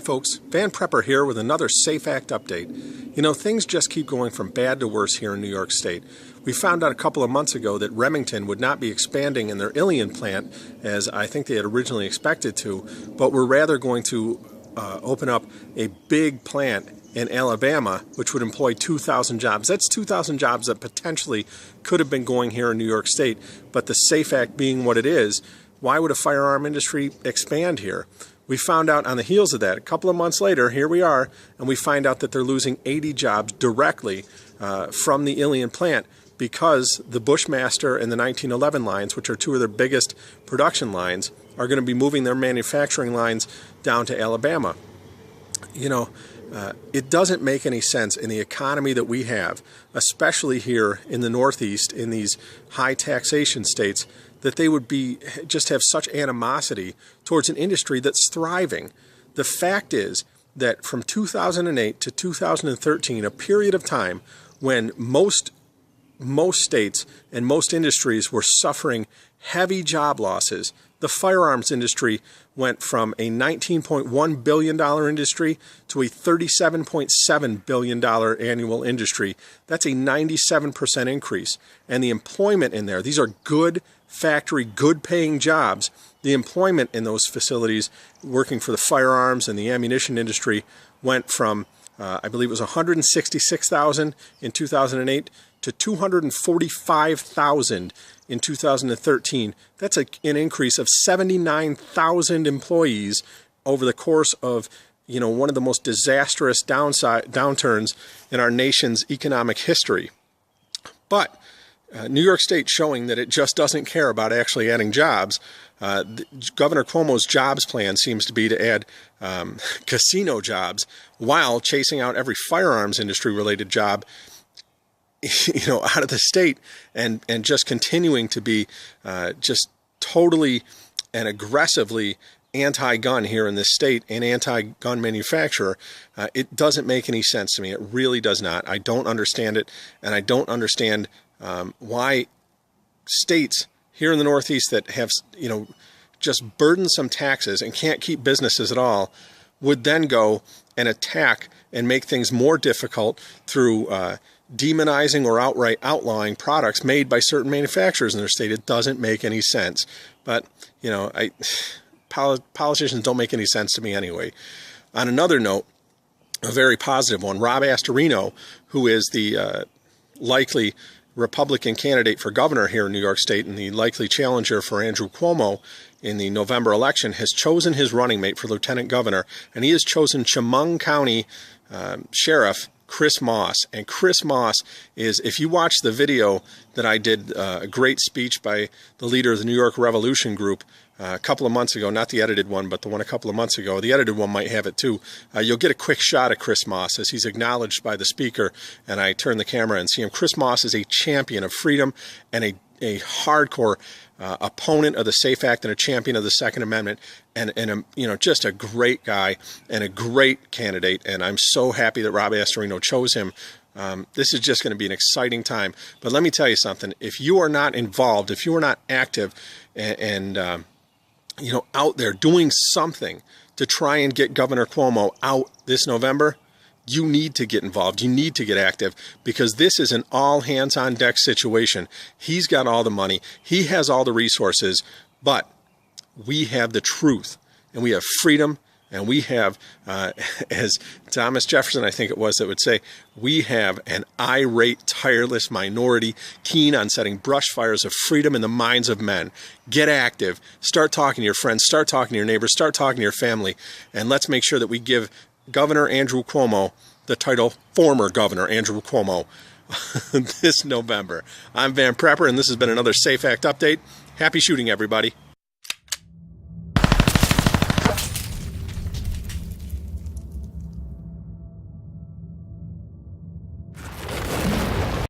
folks, Van Prepper here with another Safe Act update. You know, things just keep going from bad to worse here in New York State. We found out a couple of months ago that Remington would not be expanding in their Ilion plant as I think they had originally expected to, but were rather going to open up a big plant in Alabama, which would employ 2,000 jobs. That's 2,000 jobs that potentially could have been going here in New York State, but the SAFE Act being what it is, why would a firearm industry expand here? We found out on the heels of that, a couple of months later, here we are, and we find out that they're losing 80 jobs directly from the Ilion plant because the Bushmaster and the 1911 lines, which are two of their biggest production lines, are going to be moving their manufacturing lines down to Alabama. You know, it doesn't make any sense in the economy that we have, especially here in the Northeast, in these high taxation states, that they would just have such animosity towards an industry that's thriving. The fact is that from 2008 to 2013, a period of time when most states and most industries were suffering heavy job losses, the firearms industry went from a $19.1 billion industry to a $37.7 billion annual industry. That's a 97% increase. And the employment in there, these are good factory, good paying jobs. The employment in those facilities working for the firearms and the ammunition industry went from, I believe it was 166,000 in 2008 to 245,000 in 2013. That's an increase of 79,000 employees over the course of, you know, one of the most disastrous downturns in our nation's economic history. But New York State showing that it just doesn't care about actually adding jobs. Governor Cuomo's jobs plan seems to be to add casino jobs while chasing out every firearms industry related job, you know, out of the state, and just continuing to be just totally and aggressively anti-gun here in this state and anti-gun manufacturer. It doesn't make any sense to me. It really does not. I don't understand it, and I don't understand why states here in the Northeast that have, you know, just burdensome taxes and can't keep businesses at all would then go and attack and make things more difficult through demonizing or outright outlawing products made by certain manufacturers in their state. It doesn't make any sense. But, you know, politicians don't make any sense to me anyway. On another note, a very positive one, Rob Astorino, who is the likely Republican candidate for governor here in New York State and the likely challenger for Andrew Cuomo in the November election, has chosen his running mate for lieutenant governor, and he has chosen Chemung County Sheriff Chris Moss. And Chris Moss is, if you watch the video that I did, a great speech by the leader of the New York Revolution Group a couple of months ago, not the edited one, but the one a couple of months ago. The edited one might have it too. You'll get a quick shot of Chris Moss as he's acknowledged by the speaker, and I turn the camera and see him. Chris Moss is a champion of freedom and a hardcore opponent of the SAFE Act and a champion of the Second Amendment, and you know, just a great guy and a great candidate. And I'm so happy that Rob Astorino chose him. This is just going to be an exciting time. But let me tell you something. If you are not involved, if you are not active and you know, out there doing something to try and get Governor Cuomo out this November, you need to get involved. You need to get active, because this is an all hands on deck situation. He's got all the money. He has all the resources, but we have the truth, and we have freedom, and we have, as Thomas Jefferson, I think it was, that would say, we have an irate, tireless minority keen on setting brush fires of freedom in the minds of men. Get active. Start talking to your friends. Start talking to your neighbors. Start talking to your family. And let's make sure that we give Governor Andrew Cuomo the title former Governor Andrew Cuomo this November. I'm Van Prepper, and this has been another Safe Act update. Happy shooting, everybody.